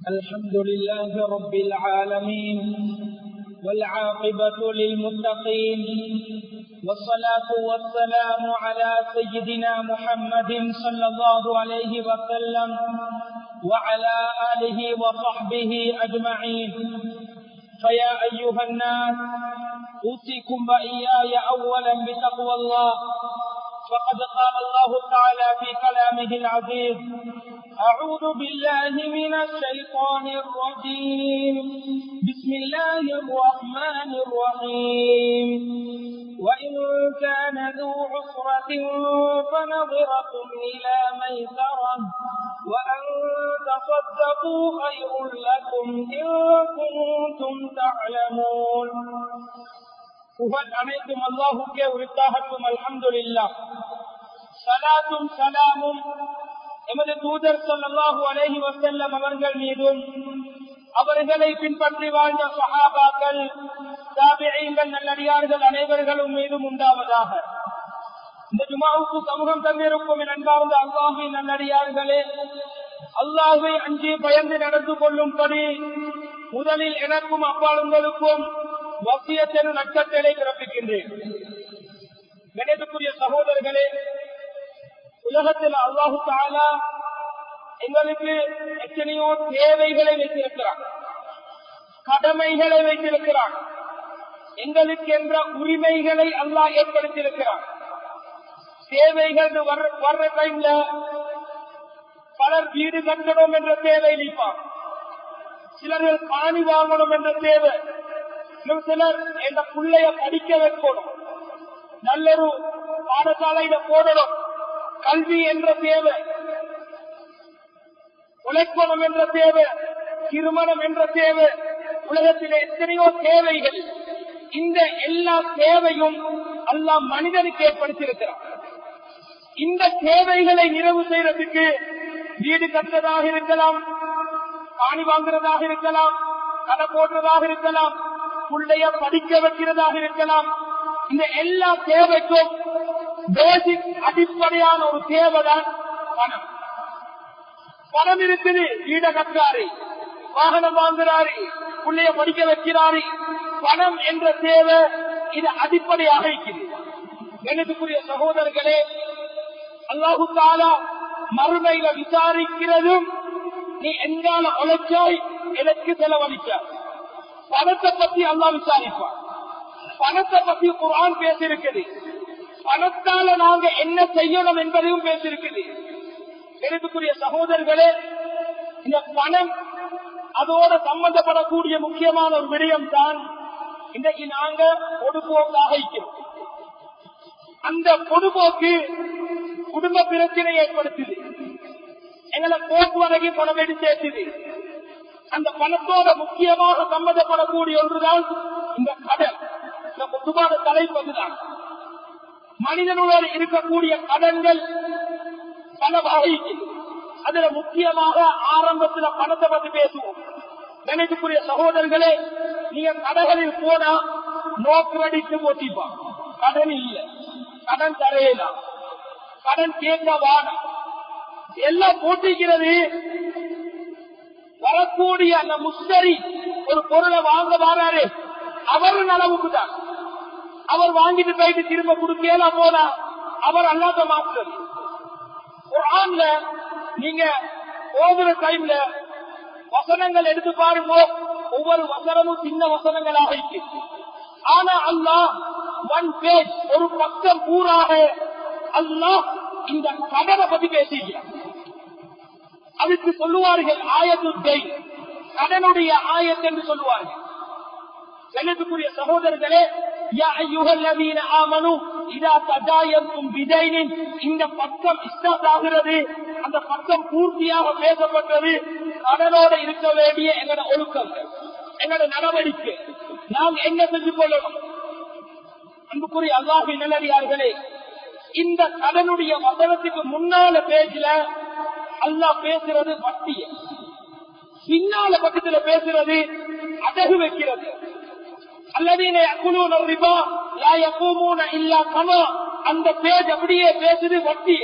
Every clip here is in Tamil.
الحمد لله رب العالمين والعاقبة للمتقين والصلاة والسلام على سيدنا محمد صلى الله عليه وسلم وعلى آله وصحبه أجمعين. فيا أيها الناس أوصيكم وإياي أولا بتقوى الله، فقد قال الله تعالى في كلامه العزيز: أعوذ بالله من الشيطان الرجيم، بسم الله الرحمن الرحيم. وإن كان ذو عسرة فنظرة إلى ميسرة وأن تصدقوا خير لكم إن كنتم تعلمون. புகழ் அனைத்தும் அல்லாஹுக்கே உரித்தாகட்டும். அல்ஹம்துலில்லாஹ். ஸலாத்தும் ஸலாமும் எமது தூதர் ஸல்லல்லாஹு அலைஹி வஸல்லம் அவர்கள் மீதும், அவர்களை பின்பற்றி வாழ்ந்த ஸஹாபாக்கள், தாபிஈன்கள், நல்லடியார்கள் அனைவர்களும் மீதும் உண்டாவதாக. இந்த ஜும்ஆவுக்கு சமூகம் தந்திருக்கும் என் அன்பார்ந்த அல்லாஹ்வின் நல்லடியார்களே, அல்லாஹ்வை அஞ்சி பயந்து நடந்து கொள்ளும்படி முதலில் எனக்கும் அப்பாலுங்களுக்கும் வசியத் எனும் நற்கட்டளை பிறப்பிக்கின்றேன். கணேசக்குரிய சகோதரர்களே, உலகத்தில் அல்லாஹு தஆலா எங்களுக்கு எத்தனையோ தேவைகளை வைத்திருக்கிறார், கடமைகளை வைத்திருக்கிறார், எங்களுக்கு என்ற உரிமைகளை அல்லாஹ் ஏற்படுத்தியிருக்கிறார். தேவைகள் வர்ற டைம்ல பலர் வீடு கட்டணும் என்ற தேவை நீப்பார், சிலர்கள் காணி வாங்கணும் என்ற தேவை, சிலர் என்ற பிள்ளைய படிக்க வைக்கணும், நல்லொரு பாடசாலையில போடணும், கல்வி என்ற தேவை, உழைக்கணும் என்ற தேவை, திருமணம் என்ற தேவை, உலகத்தில் எத்தனையோ தேவைகள். இந்த எல்லா தேவையும் அல்லாஹ் மனிதனுக்கு ஏற்படுத்தியிருக்கிறார். இந்த தேவைகளை நிறைவு செய்யறதுக்கு வீடு கட்டுறதாக இருக்கலாம், காணி வாங்குறதாக இருக்கலாம், கடை போடுறதாக இருக்கலாம், பிள்ளைய படிக்க வைக்கிறதாக இருக்கலாம். இந்த எல்லா தேவைக்கும் பேசிக் அடிப்படையான ஒரு தேவைதான் பணம். பணம் இருக்குது, வீட கட்டுறாரு, வாகனம் வாங்குறாரு, பிள்ளைய படிக்க வைக்கிறாரு. பணம் என்ற தேவை இது அடிப்படையாக இருக்கிறது. எனக்குரிய சகோதரர்களே, அல்லாஹு தஆலா மறுமையில விசாரிக்கிறதும் நீ எங்கால உழைச்சாய், எனக்கு செலவழிச்சாய். பணத்தை பத்தி அல்லாஹ் விசாரிப்பார். பணத்தை பத்தி குர்ஆன் பேசியிருக்குது. பணத்தால நாங்க என்ன செய்யணும் என்பதையும் பேசியிருக்குது. எனக்குரிய சகோதரர்களே, இந்த பணம் அதோட சம்பந்தப்படக்கூடிய முக்கியமான ஒரு விடயம் தான் இன்றைக்கு நாங்க பொதுபோக்காக இருக்கிறோம். அந்த பொதுபோக்கு குடும்ப பிரச்சனை ஏற்படுத்துது, எங்களை போக்குவரத்து பணம் எடுத்து சேர்த்துது. அந்த பணத்தோட முக்கியமாக சம்பந்தப்படக்கூடிய ஒன்றுதான் இந்த கடன். இந்த பொதுவான தலைப்பதுதான் மனிதனுடன் இருக்கக்கூடிய கடன்கள் பல வகைக்கு. அதுல முக்கியமாக ஆரம்பத்தில் பணத்தை பற்றி பேசுவோம். நினைக்கக்கூடிய சகோதரர்களே, நீங்க கடைகளில் போனா நோ கிரெடிட் போட்டிப்பா, கடன் இல்லை, கடன் தரையலாம், கடன் கேட்க வானம் எல்லாம் போட்டிக்கிறது. வரக்கூடிய அந்த முஸ்தரி ஒரு பொருளை வாங்க வாராரு, அவரு அளவுக்கு தான். அவர் வாங்கிட்டு போயிட்டு திரும்ப கொடுக்கலாம் போனா அவர் அல்லாத மாற்றது. குர்ஆன்ல நீங்க ஓதுற டைம்ல வசனங்கள் எடுத்து பாருங்க, ஒவ்வொரு வசனமும் சின்ன வசனங்களாக இருக்கு. ஆனா அல்லாஹ் ஒன் பேஜ், ஒரு பக்கம் பூராக அல்லாஹ் இந்த கடனை பத்தி பேசுகிறார். அதுக்கு சொல்லுவார்கள் ஆயத்துத்தை, கடனுடைய ஆயத் என்று சொல்லுவார்கள். எனக்குரிய சகோதரர்களே, யா அய்யுஹல்லதீன ஆமனூ இதா ததாயன்தும் பிதைனின், இந்த பக்கம் ஸ்டார்ட் ஆகிறது, அந்த பக்கம் பூர்த்தியாக பேசப்பட்டது. கடனோட இருக்க வேண்டிய எங்களோட ஒழுக்கங்கள், எங்களோட நடவடிக்கை, நாம் என்ன செஞ்சு கொள்ளணும். அன்புக்குரிய அல்லாஹ்வின் நல்லடியார்களே, இந்த கடனுடைய வசனத்துக்கு முன்னால பேஜ்ல அல்லாஹ் பேசுறது வட்டிய, பின்னால பக்கத்துல பேசுறது அடகு வைக்கிறது. அல்லதீன யகுலூன ரிபா லா யகூமூன இல்லா கமா, அந்த பேஜ் அப்படியே பேசுது வட்டிய.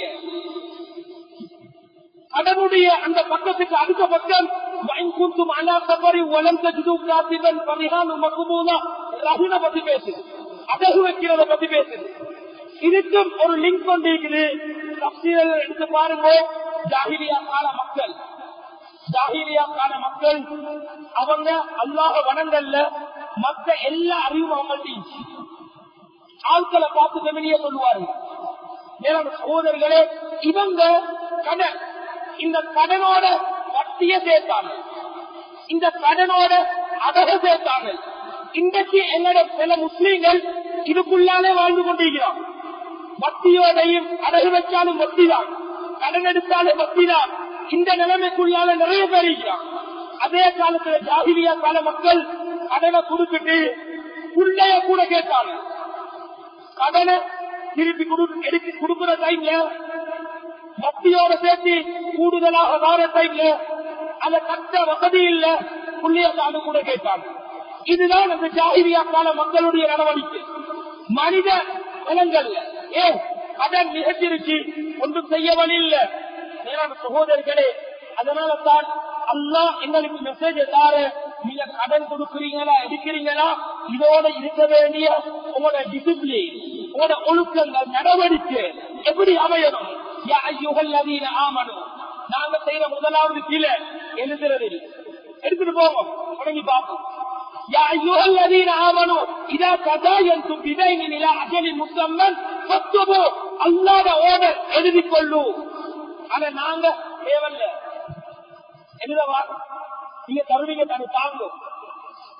கடனுடைய அந்த பக்கத்துக்கு அடுத்த பக்கம் وإن كنتم على سفر ولم تجدوا كاتبا فرهان مقبوضة ரஹின பத்தி பேசுது, அடகு வைக்கிறத பத்தி பேசுது. இதுக்கும் ஒரு லிங்க் கொண்டு இருக்குது. தப்சீரை எடுத்து பாருங்க. ஜாஹிலியா கால மக்கள் அவங்க அல்லாஹ் வணங்கல்ல, மற்ற எல்லா அறிவும் அவங்கள்ட்ட ஆட்களை பார்த்து தமிழிய சொல்லுவார்கள். மேலான சகோதரர்களே, இவங்க கடன், இந்த கடனோட வட்டிய சேர்த்தாங்க, இந்த கடனோட அடக சேர்த்தாங்க. இன்றைக்கு என்னோட சில முஸ்லீம்கள் இதுக்குள்ளாலே வாழ்ந்து கொண்டிருக்கிறார். வட்டியோடையும் அடகு வச்சாலும் வட்டிதான், கடன் எடுத்தாலும் வட்டிதான். இந்த நிலைமைக்குள்ளால நிறைய பேர் இருக்கிறார். அதே காலத்துல ஜாஹிலியா கால மக்கள் கடனை கொடுத்துட்டு உள்ளே கூட கேட்டாங்க. கடனை திருப்பி கொடுக்கிற டைம்ல வட்டியோட சேர்த்து கூடுதலாக வார டைம்ல அந்த கட்ட வசதி இல்ல, புள்ளிய காடு கூட கேட்டாங்க. இதுதான் அந்த ஜாஹிலியா கால மக்களுடைய நடவடிக்கை. மனித வளங்கள் கடன் நிகழ்ச்சிருச்சு, ஒன்றும் செய்ய வழி இல்ல. சகோதரர்களே, அதனால தான் அல்லாஹ் எங்களுக்கு மெசேஜ் தார, நீங்க கடன் கொடுக்கிறீங்களா எடுக்கிறீங்களா, இதோட இருக்க வேண்டிய உங்களோட டிசிப்ளின், உங்களோட ஒழுக்கங்கள், நடவடிக்கை எப்படி அமையணும். நாங்க செய்யற முதலாவது கீழே எழுதுறது எடுத்துட்டு போவோம், தொடங்கி பார்ப்போம். அல்லாத ஓர்டர் எழுதிக் கொள்ளும். ஆனா நாங்க தேவல்ல எழுதவா, நீங்க தருவீங்க தானே தாங்கும்.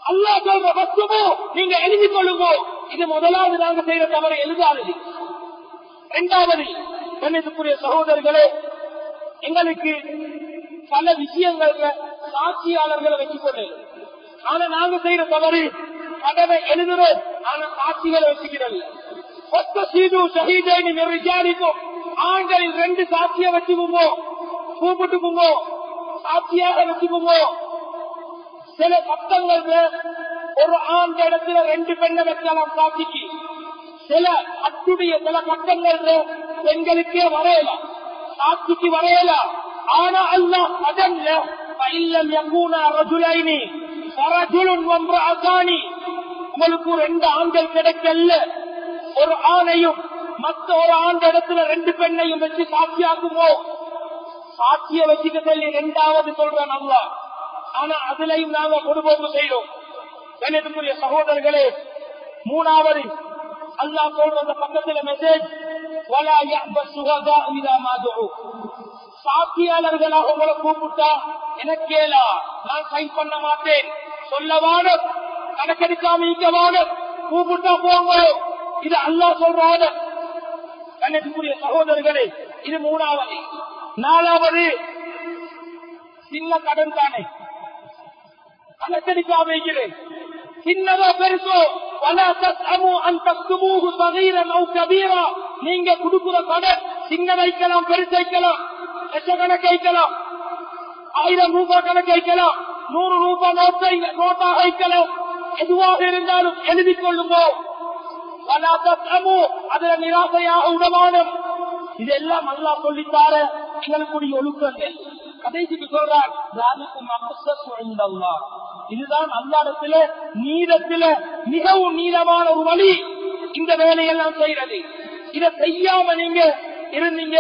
அல்லாஹ் சொல்ற வஸ்துவோ நீங்க எழுதிக் கொள்ளுமோ. இது முதலாவது நாங்க செய்யற தவறு எழுதாது. இரண்டாவது, கண்ணியத்துக்குரிய சகோதரர்களே, எங்களுக்கு பல விஷயங்கள்ல சாட்சியாளர்களை வச்சுக் கொள்ள. ஆனா நாங்க செய்யற தவறு கடனை எழுதுறோம், ஆனா சாட்சிகளை வச்சுக்கிறோம். ஆண்களில் 2 சாட்சியை வச்சுக்குமோ, கூப்பிட்டுக்குமோ, சாட்சியாக வச்சுக்குமோ. சில சட்டங்கள்ல ஒரு ஆண் இடத்துல 2 பெண்ணை வைக்கலாம் சாட்சிக்கு. சில அத்துடைய சில சட்டங்கள்ல பெண்களுக்கே வரையலாம், சாட்சிக்கு வரையலாம். ஆனா அல்லாஹ் கடன்ல உங்களுக்கு 2 ஆண்கள் கிடைக்கல, ஒரு ஆணையும் மற்ற ஒரு ஆண்டு இடத்துல 2 பெண்ணையும் வச்சு சாட்சியாக்குமோ. சாட்சிய வச்சுக்க சொல்லி 2வது சொல்றான் அல்லாஹ். ஆனா அதுலயும் நாங்க கொடுபோக்கு செய்யறோம். கண்ணியத்துக்குரிய சகோதரர்களே, 3வது அல்லாஹ் சொல்ற அந்த பக்கத்துல மெசேஜ், சாட்சியாளர்களாக உங்களை கூப்பிட்டா எனக்கேலா, நான் சைன் பண்ண மாட்டேன், சொல்லவான கணக்கெடுக்காம இருக்கவான, கூப்பிட்டா போங்க. இது அல்லாஹ் சொல்றாத. கண்ணியத்துக்குரிய சகோதரர்களே, இது 3வது. 4வது, சின்ன கடன் தானே, கணக்கெடுக்காம இருக்கிறேன், சின்னதோ பெருசோ, நீங்க கொடுக்கிற கடன் சின்ன வைக்கலாம், பெருசு வைக்கலாம், லட்சக்கணக்கு வைக்கலாம், 1000 ரூபாய் கணக்கு வைக்கலாம், 100 ரூபாய் நோட்டாக வைக்கலாம். எதுவாக இருந்தாலும் எழுதிக் கொள்ளுங்கோ. அதுல நிராசையாக உடமானம். இதெல்லாம் அல்லாஹ் சொல்லித்தார எங்களுக்குரிய ஒழுக்கங்கள். கடைசிக்கு சொல்றார், இதுதான் அல்லாஹ்விடத்தில நீதத்தில மிகவும் நீளமான ஒரு வழி. இந்த வேலையெல்லாம் செய்யறது, இதை செய்யாம நீங்க இருந்தீங்க,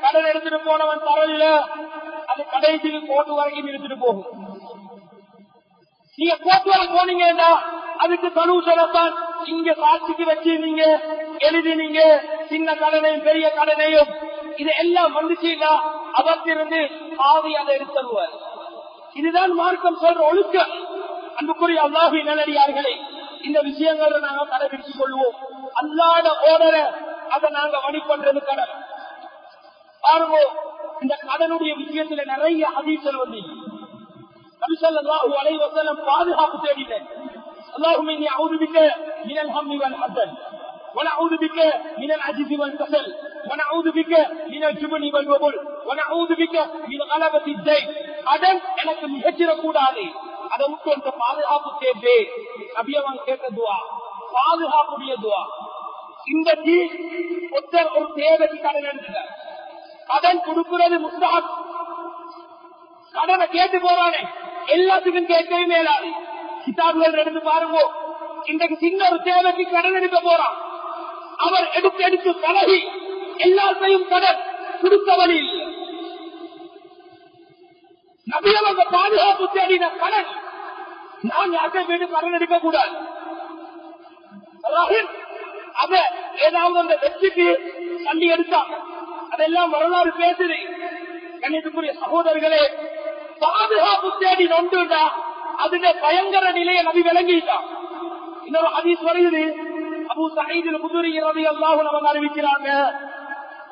கடன் எடுத்துட்டு போனவன் தரல, அது கடைசிக்கு கோட்டு வரைக்கும் எடுத்துட்டு போகும். நீங்க கோட்டு வரை போனீங்கன்னா அதுக்கு சொல்யூஷன் இங்க சாட்சிக்கு வச்சு நீங்க எழுதினீங்க, சின்ன கடனையும் பெரிய கடனையும். இது எல்லாம் வந்துச்சுன்னா அவற்றிலிருந்து பாதி அதை எடுத்துருவார். இதுதான் மார்க்கம் சொல்ற ஒழுக்கம். அன்புக்குரிய அல்லாஹ்வின் நல்லடியார்களே, இந்த விஷயங்களை நாங்கள் கடைபிடித்துக் கொள்வோம். அல்லாத ஓடர அதை நாங்க வழிபடுறது கடன். பாருங்க, இந்த கடனுடைய விஷயத்துல நிறைய ஹதீஸ்கள் வந்து நபி ஸல்லல்லாஹு அலைஹி வஸல்லம் பாதுகாப்பு தேடினேன். اللهم إني أعوذ بك من الهم والحزن ونعوذ بك من العجز والكسل ونعوذ بك من الجبن والوبل ونعوذ بك من غلبة الدين. அடன் எனக்கு மிகச்சிற கூடாது, அதை விட்டு அந்த பாதுகாப்பு தேவை. நபியவன் கேட்ட துவா, பாதுகாப்புடைய துவா. இன்றைக்கு ஒருத்தர் ஒரு தேவைக்கு கடன் எடுத்துட்டார், கடன் கொடுக்கிறது முஸ்தஹப். கடனை கேட்டு போறானே எல்லாத்துக்கும் கேட்கவே மேலாது. கிதாபுகள் எடுத்து பாருங்க, இன்றைக்கு சின்ன ஒரு தேவைக்கு கடன் எடுக்க போறான். அவர் எடுத்து எடுத்து பழகி எல்லாத்தையும் கடன் கொடுத்த வழி இல்லை. நபியவங்க பாதுகாப்பு தேடின கடன். நான் யாருக்கே வீடு கடன் எடுக்க கூடாது. அத ஏதாவது அந்த வெற்றிக்கு தள்ளி எடுத்தாங்க. அதெல்லாம் வரலாறு பேசுது. கணிதத்துக்குரிய சகோதரர்களே, பாதுகாப்பு தேடி நொண்டுண்டா அதுல பயங்கர நிலையை நபி விளங்கிட்டான். இன்னொரு ஹதீஸ் வருகிறது, அபூ சயீத் அல்-குத்ரி ரலியல்லாஹு அன்ஹு அவங்க அறிவிக்கிறாங்க,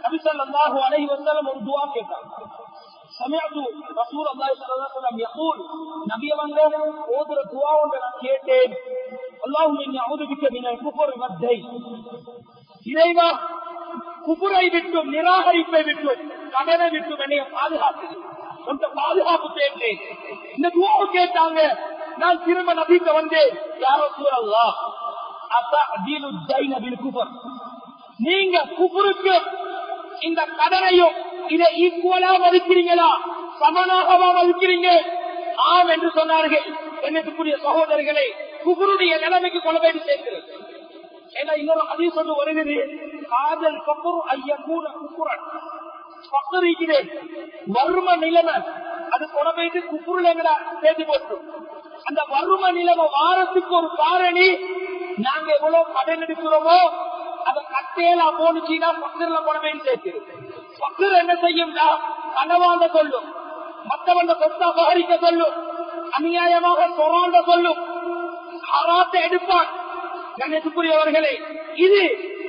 நபி ஸல்லல்லாஹு அலைஹி வஸல்லம் ஒரு துஆ கேட்டாங்க. سمعت رسول الله صلى الله عليه وسلم يقول, நபி அவங்க ஓதுற துஆ ஒன்றை நான் கேட்டேன். اللهم اني اعوذ بك من الكفر والدين. இறைவா, குஃபரை விட்டும் நிராகரிப்பை விட்டும் கடனை விட்டும் என்னை பாதுகாத்து கொஞ்சம் பாதுகாப்பு கேட்டேன். இந்த துஆவை கேட்டாங்க. நான் திரும்ப நபிக்கு வந்தேன், யா ரசூலல்லாஹ் அத்தஅதீலு தைன பில் குஃபர், நீங்க குஃபருக்கு இந்த கடனையும் இதை ஈக்குவலா மதிக்கிறீங்களா, சமனாகவா மதிக்கிறீங்க? ஆம் என்று சொன்னார்கள். என்னத்துக்குரிய சகோதரர்களே, குஃபருடைய நிலைமைக்கு கொலவேடி சேர்க்கிறது. ஏன்னா இன்னொரு ஹதீஸ் ஒன்று வருகிறது, காதல் கஃபர் ஐயகூன குஃபரன். பக்கரிக்கிறே வறுமை நிலைமை அது கொலவேடி குஃபருல எங்கடா சேர்த்து போட்டு அந்த வறுமை நிலைமை வாரத்துக்கு ஒரு காரணி. நாங்க எவ்வளவு கடன் எடுக்கிறோமோ அதை கட்டையில போனுச்சுன்னா பக்கர்ல கொலவேடி சேர்க்கிறது. பக்கர் என்ன செய்யும்டா, கனவாண்ட சொல்லும், மற்றவண்ட சொத்தா பகரிக்க சொல்லும், அநியாயமாக சொராண்ட சொல்லும், ஹராத்தை எடுப்பான். கண்ணியத்துக்குரியவர்களே, இது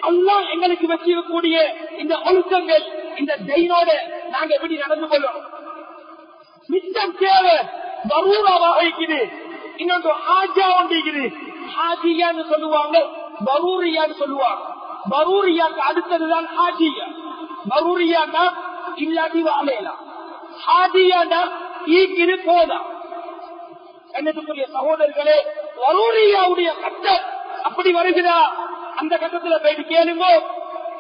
அல்லாஹ் எங்களுக்கு வச்சிருக்கக்கூடிய இந்த ஒழுக்கங்கள். இந்த தைனோட நாங்க எப்படி நடந்து கொள்ளணும்? மிச்சம் தேவை பரூராவாக இருக்குது. இன்னொன்று ஹாஜா ஒன்றிருக்குது. ஹாஜியான்னு சொல்லுவாங்க, பரூரியான்னு சொல்லுவாங்க. பரூரியாக்கு அடுத்ததுதான் ஹாஜியா. பரூரியாண்டா இல்லாட்டி வாழையலாம், ஹாஜியாண்டா ஈக்கிது போதா. என்னத்துக்குரிய சகோதரர்களே, வரூரியாவுடைய கட்டம் அப்படி வருகிறா. அந்த கட்டத்தில் போயிட்டு கேளுங்கோ,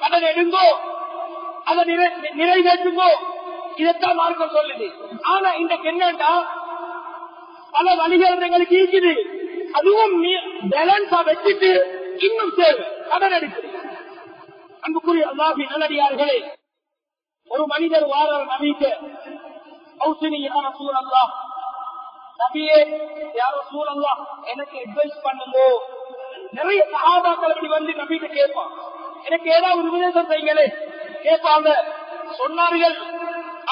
கடன் எடுங்கோ, அதை நிறைவேற்றுங்கோ. இதைத்தான் மார்க்கம் சொல்லுது. ஆனா இன்றைக்கு என்னண்டா, பல வழிகள் எங்களுக்கு இருக்குது. அதுவும் பேலன்ஸா வச்சுட்டு இன்னும் தேவை கடன் எடுக்குது. அன்புக்குரிய அல்லாஹ்வின் நல்லடியார்களே, ஒரு மனிதர் வாரார் நபிக்கு, ஔசினி யா ரசூலல்லாஹ், நபியே யா ரசூலல்லாஹ் எனக்கு அட்வைஸ் பண்ணுங்க. நிறைய சஹாபாக்கள் அப்படி வந்து நபிக்கு கேட்பான், எனக்கு ஏதாவது உபதேசம் செய்யுங்களே கேட்பாங்க. சொன்னார்கள்,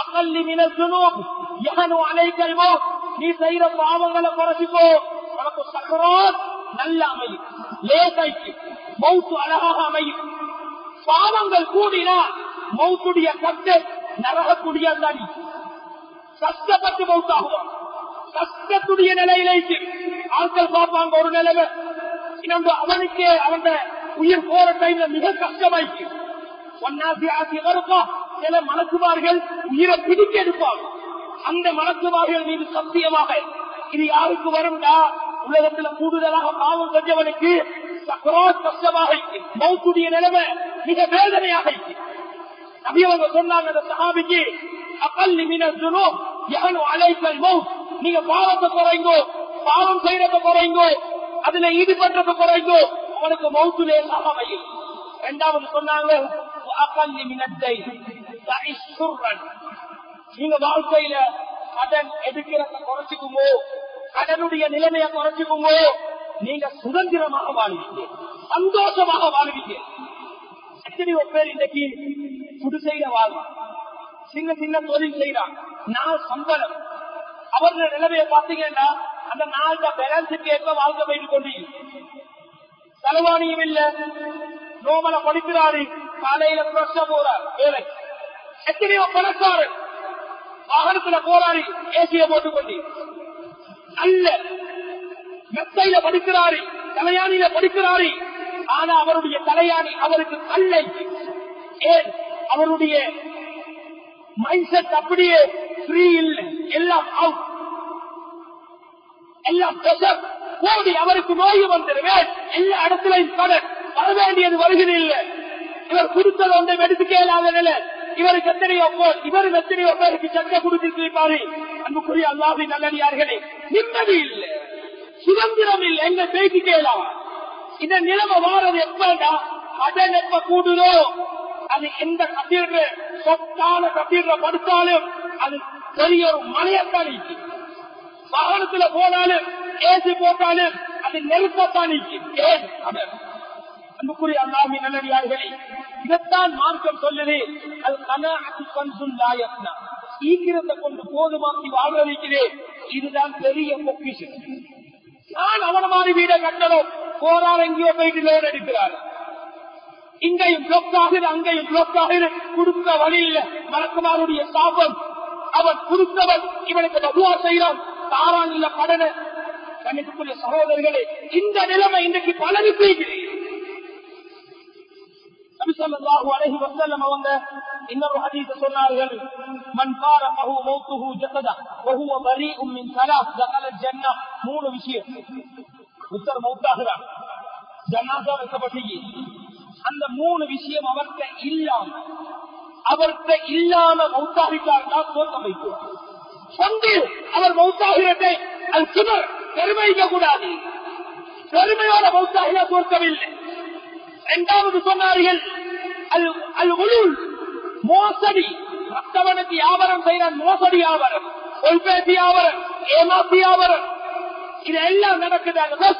அகல்லி மினல் ஸுனூப் யஹனு அலைக்கல் மௌத், நீ செய்யற பாவங்களை குறைச்சிக்கோ, உனக்கு சக்கராத் நல்ல அமையும், லேசாய்க்கு மௌத்து அழகாக அமையும். பாவங்கள் கூடினா மௌத்துடைய கட்டு நரகக்கூடிய தனி கஷ்டப்பட்டு மௌத்தாகுவான். கஷ்டத்துடைய நிலையிலேக்கு ஆட்கள் பார்ப்பாங்க ஒரு நிலைமை. இன்னொன்று அவனுக்கு அவன் உயிர் போற டைம்ல மிக கஷ்டமாயிருக்கு. ஒன்னாசி ஆசி வருப்பா, சில மலக்குமார்கள் உயிரை பிடிக்க எடுப்பாங்க. அந்த மலக்குமார்கள் மீது சத்தியமாக இது யாருக்கு வரும்டா, உலகத்துல கூடுதலாக பாவம் செஞ்சவனுக்கு சக்கராத் கஷ்டமாக இருக்கு, மௌத்துடைய நிலைமை மிக வேதனையாக இருக்கு. நபி அவங்க சொன்னாங்க அந்த சஹாபிக்கு, அகல்லி மினல் ஸுனூப் யஹனு அலைக்கல் மௌத், நீங்க பாவத்தை குறைங்கோ, பாவம் செய்யறத குறைங்கோ, அதுல ஈடுபடுறத குறைங்கோ, உனக்கு மௌத்துலே அமையும். இரண்டாவது சொன்னாங்க, அகல்லி மினல் தைன் தஇஷ் ஷுர்ரன், நீங்க வாழ்க்கையில கடன் எடுக்கிறத குறைச்சிக்குமோ, கடனுடைய நிலைமையை குறைச்சிக்குமோ, நீங்க சுதந்திரமாக வாழ்வீங்க, சந்தோஷமாக வாழ்வீங்க. எத்தனையோ பேர் இன்றைக்கு குடிசையில வாழ்வாங்க, சின்ன சின்ன தொழில் செய்யறாங்க, நாள் சம்பளம். அவருடைய நிலைமையை பார்த்தீங்கன்னா அந்த நாள் பேலன்ஸுக்கு ஏற்ப வாழ்க்கை போயிட்டு கொண்டு செலவாணியும் இல்ல, நோமல படிக்கிறாரு, காலையில பிரச்சனை போறார் வேலை. எத்தனையோ பணக்காரர் வாகனத்துல போறாரு, ஏசிய போட்டுக்கொண்டு நல்ல மெத்தையில படிக்கிறாரு, தலையாணியில படிக்கிறாரு. ஆனா அவருடைய தலையாணி அவருக்கு கல்லை. ஏன்? அவருடைய மைண்ட் செட் அப்படியே ஃப்ரீ இல்லை, எல்லாம் அவுட், எல்லாம் பிரஷர் போடி. அவருக்கு நோய் வந்துடுவேன், எல்லா இடத்துலையும் கடன் வர வேண்டியது வருகிறது இல்லை. இவர் கொடுத்தது ஒன்றை எடுத்துக்கலாத நிலை. இவருக்கு எத்தனையோ பேருக்கு சட்டை கொடுத்திருப்பாரு, அன்புக்குரிய அல்லாஹ்வின் நல்லடியார்களே, நிம்மதி இல்லை, சுதந்திரம் இல்லை, எங்க பேசி கேளாம். இந்த நிலைமை வாரது எப்படா? கடன் எப்ப கூடுதோ அது எந்த கட்டிட சொத்தான கட்டிட படுத்தாலும் அது பெரிய ஒரு மலையத்தான் நீக்கி, வாகனத்துல போனாலும் ஏசி போட்டாலும் அது நெருக்கத்தான் நீக்கி. ஏன் கடன்? அன்புக்குரிய அல்லாஹ்வின் நல்லடியார்களே, இதைத்தான் மார்க்கம் சொல்லுது. அது கனாஅத்து கன்சுல் லா யஃப்னா, ஈக்கிரத்தை கொண்டு போதுமாக்கி வாழ்வதற்கிறே, இதுதான் பெரிய பொக்கிஷம். நான் அவன மாதிரி வீட கட்டணும், போறார் எங்கேயோ போயிட்டு லோன் எடுக்கிறார், இங்கேயும் பிளொக் ஆகுது அங்கேயும் பிளொக் ஆகுது, கொடுக்க வழியில் மலக்குமாருடைய சாபம். அவன் கொடுத்தவன் இவனுக்கு பதுவா செய்யறான், தாரான் இல்ல கடனை. கண்ணுக்குரிய சகோதரர்களே, இந்த நிலைமை இன்றைக்கு பலருக்கு அவங்க இன்னொரு ஹதீஸ் சொன்னார்கள், மன் ஃபாரகஹு மௌத்துஹு ஜஸதா வஹுவ பரீஉம் மின் ஸலாத் தகல ஜன்னah. மூணு விஷயம். உத்தர் மௌத்தாகிறார், ஜனாஸா வைக்கப்பட்டீங்க, அந்த மூணு விஷயம் அவர்கிட்ட இல்லாம மௌத்தாகிட்டார்னா தோற்றம் வைக்கும். சொந்து அவர் மௌத்தாகிறதை அது சுமர் பெருமைக்க கூடாது, பெருமையோட மௌத்தாகினா தோற்கவில்லை. இரண்டாவது சொன்னார்கள் அல் உலூல், மோசடி. மற்றவனுக்கு வியாபாரம் செய்யறான், மோசடி வியாபாரம், பொய்பேசி வியாபாரம், ஏமாத்தி வியாபாரம், இதெல்லாம் நடக்குது.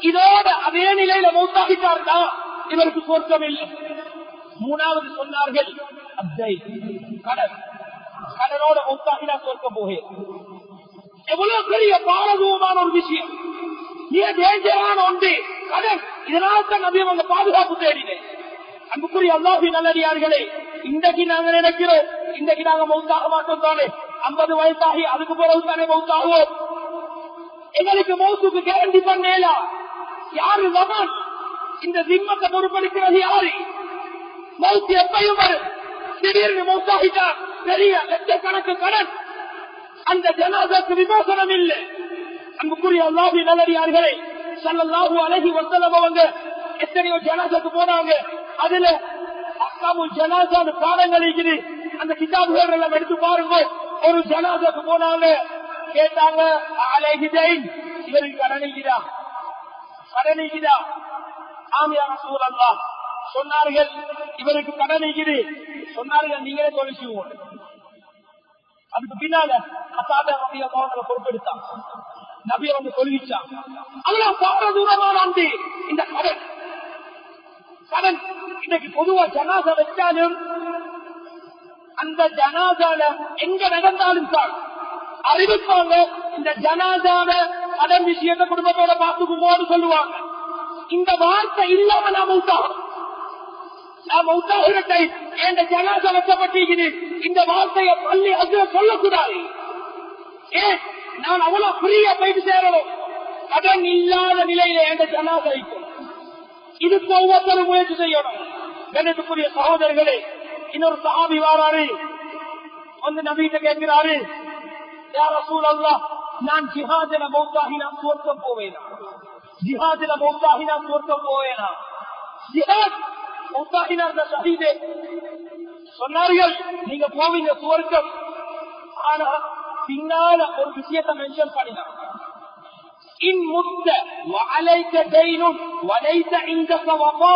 இதோட அதே நிலையில மௌத்தாகிட்டார்னா இவருக்கு சொர்க்கம் இல்லை. மூணாவது சொன்னார்கள் கடன், கடனோட மௌத்தாகினா சொர்க்கம் போகே. எவ்வளவு பெரிய பாரதூரமான ஒரு விஷயம், டேஞ்சரான ஒன்று கடன். இதனால்தான் நபி அவங்க பாதுகாப்பு தேடினேன். அன்புக்குரிய அல்லாஹ்வின் நல்லடியார்களே, இன்றைக்கு நாங்க நினைக்கிறோம், இன்றைக்கு நாங்க மௌத்தாக மாட்டோம் தானே, 50 வயசாகி அதுக்கு பிறகு தானே மௌத்தாகுவோம். எங்களுக்கு மௌத்துக்கு கேரண்டி பண்ணலாம். யாரு லமன்? இந்த திம்மத்தை பொறுப்பளிக்கிறது யாரு? மௌத்து எப்பையும் வரும். திடீர்னு மௌத்தாகிட்டார், பெரிய லட்சக்கணக்கு கடன், அந்த ஜனாசாக்கு விமோசனம் இல்லை. அன்புக்குரிய அல்லாஹ்வின் நல்லடியார்களே, ஸல்லல்லாஹு அலைஹி வஸல்லம் அவங்க எத்தனையோ ஜனாசாக்கு போனாங்க. அதுல அஹ்காமுல் ஜனாஸான பாடங்கள் இருக்குது, அந்த கிதாபுகள் எல்லாம் எடுத்து பாருங்க. ஒரு ஜனாசாக்கு போனாங்க, கேட்டாங்க அலைஹி தைன், இவருக்கு கடனிக்குதா? கடனிக்குதா? ஆம் யா ரசூலல்லாஹ். சொன்னார்கள் இவருக்கு கடனிக்குது. சொன்னார்கள் நீங்களே தொழிச்சுவோம். அதுக்கு பின்னால பொறுப்பெடுத்தான், நபியை வந்து தொழுவிச்சான். அதெல்லாம் பார தூரமான அன்று இந்த கடன். கடன் இன்னைக்கு பொதுவா ஜனாசா வச்சாலும் அந்த ஜனாசால எங்க நடந்தாலும் தான் அறிவிப்பாங்க, இந்த ஜனாசால கடன் விஷயத்தை குடும்பத்தோட பார்த்துக்கும்போது சொல்லுவாங்க. இந்த வார்த்தை இல்லாம நாம உத்தாகணும். நாம உத்தாகிறத்தை என் ஜனாசா வைக்கப்பட்டிருக்கிறது, இந்த வார்த்தையை பள்ளி அது சொல்லக்கூடாது. ஏன் நான் அவ்வளவு ஃப்ரீயா போயிட்டு சேரணும். கடன் இல்லாத நிலையில என் ஜனாசா வைக்கும். இதுக்கு ஒவ்வொருத்தரும் முயற்சி செய்யணும். கணத்துக்குரிய சகோதரர்களே, இன்னொரு சஹாபி வாராரு, வந்து நபிகிட்ட கேட்கிறாரு, யா ரசூலல்லாஹ், நான் ஜிஹாதில மௌத்தாகினா சுவர்க்கம் போவேனா? ஜிஹாதில மௌத்தாகினா சுவர்க்கம் போவேனா? ஜிஹாத் மௌத்தாகினா ஷஹீதே. சொன்னார்கள் நீங்க போவீங்க சுவர்க்கம். ஆனா பின்னால ஒரு விஷயத்தை மென்ஷன் பண்ணினார், இன் முத்த வஅலைக தைனுன் வலைஸ இன்தக வஃபா.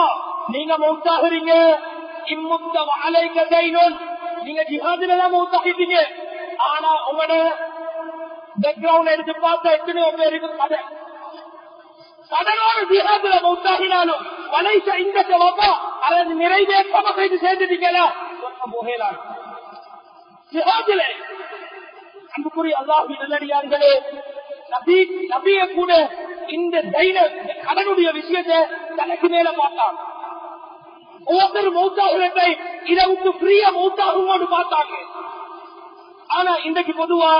நீங்க மௌத்தாகிறீங்க, இன் முத்த வஅலைக தைனுன், நீங்க ஜிஹாதில தான் மௌத்தாகிட்டீங்க. ஆனா உங்களோட பேக்ரவுண்ட் எடுத்து பார்த்தா எத்தனையோ பேருக்கு கடன். கடனோடு ஜிஹாதில மௌத்தாகினாலும் வலைஸ இன்தக வஃபா, அதை நிறைவேற்றாம போயிட்டு சேர்ந்துட்டீங்களா போகலாம். ஜிஹாதில அன்புக்குரிய அல்லாஹ்வின் நல்லடியார்களே, நபியை கூட இந்த கடனுடைய விஷயத்தை தனக்கு மேல பார்த்தாங்க. ஒவ்வொரு மௌத்தாகிறதை இதை விட்டு ஃப்ரீயா மௌத்தாகும்போது பார்த்தாங்க. ஆனா இன்றைக்கு பொதுவா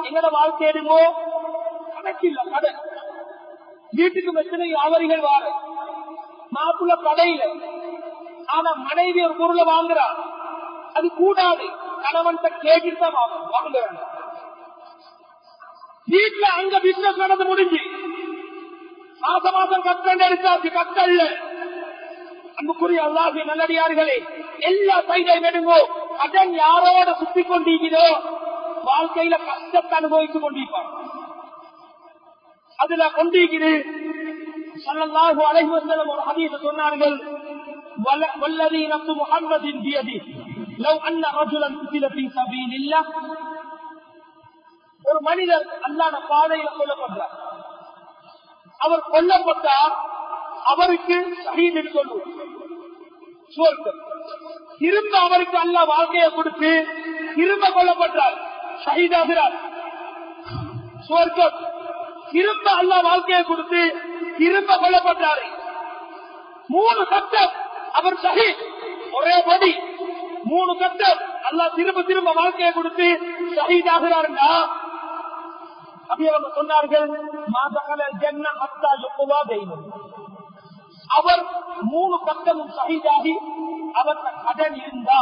எங்கட வாழ்க்கை எடுங்கோ, கணக்கில்ல கடன். வீட்டுக்கு பிரச்சனை வியாபாரிகள் வார, மாப்புள்ள கடையில. ஆனா மனைவி ஒரு பொருளை வாங்குறா, அது கூடாது, கணவன்கிட்ட கேட்டுட்டு தான் வாங்குறாங்க. வீட்டுல அங்க பிசினஸ் நடந்து முடிஞ்சு மாசம் கட்டணம் எடுத்தாச்சு, கட்டல்ல. அன்புக்குரிய அல்லாஹ்வின் நல்லடியார்களே, எல்லா சைடையும் எடுங்கோ. கடன் யாரோட சுத்தி கொண்டிருக்கிறோ வாழ்க்கையில கஷ்டத்தை அனுபவித்துக் கொண்டிருப்பார். அதுல கொண்டிருக்கிறது ஸல்லல்லாஹு அலைஹி வஸல்லம் ஒரு ஹதீஸ் சொன்னார்கள், வல்லதி நஃப்ஸு முஹம்மதின் பியதி லவ் அன்ன ரஜுலன் குதில ஃபீ ஸபீலில்லாஹ், ஒரு மனிதர் அல்லாஹ்வுடைய பாதையில கொல்லப்படுறார். அவர் கொல்லப்பட்டார், அவருக்கு ஷஹீத் என்று சொல்லுவோம், சுவர்க்கம். திரும்ப அவருக்கு அல்லாஹ் வாழ்க்கையை கொடுத்து திரும்ப கொல்லப்பட்டார், ஷஹீதாகிறார், சுவர்க்கம். திரும்ப அல்லாஹ் வாழ்க்கையை கொடுத்து திரும்ப கொல்லப்பட்டாரு, 3 கட்டம் அவர் ஷஹீத், ஒரே படி 3 கட்டம் அல்லாஹ் திரும்ப திரும்ப வாழ்க்கையை கொடுத்து ஷஹீத் ஆகிறாருன்னா அப்படி அவங்க சொன்னார்கள், அவர் 3 கட்டமும் ஷஹீதாகி அவருக்கு கடன் இருந்தா,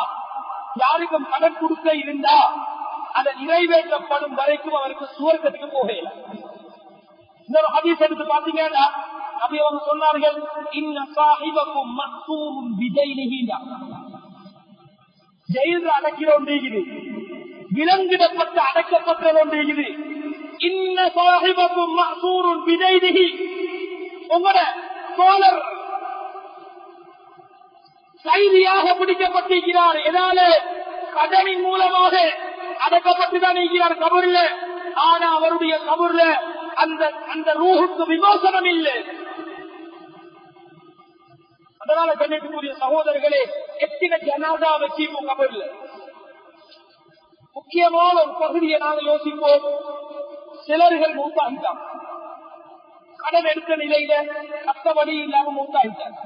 யாருக்கும் கடன் கொடுக்க இருந்தா அதை நிறைவேற்றப்படும் வரைக்கும் அவருக்கு சுவர்க்கத்துக்கு போகல. இன்னொரு ஹதீஸ் எடுத்து பாத்தீங்கன்னா அப்படி அவங்க சொன்னார்கள், இன்ன சாஹிபக்கும் மக்சூரும் பிதைனிஹி, ஜெயில அடக்கிற ஒன்றுகிறது, விலங்கிடப்பட்ட அடக்கப்பட்ட ஒன்றுகிறது. இன்ன சாஹிபக்கும் மக்சூரும் பிதைனிஹி, உங்களோட தோழர் கைதியாக பிடிக்கப்பட்டிருக்கிறார், எதால கடனின் மூலமாக அடக்கப்பட்டுதான் இருக்கிறார் கபூர்ல. ஆனா அவருடைய கபூர்ல அந்த ரூஹுக்கு விமோசனம் இல்லை. அதனால கண்ணியத்துக்குரிய சகோதரர்களே, எத்தனை ஜனாதா வச்சிருப்போம் கபூர்ல. முக்கியமான ஒரு பகுதியை நாங்கள் யோசிப்போம். சிலர்கள் மூத்தாகிட்டாங்க, கடன் எடுத்த நிலையில கஷ்டப்படி இல்லாம மூத்தாகிட்டாங்க.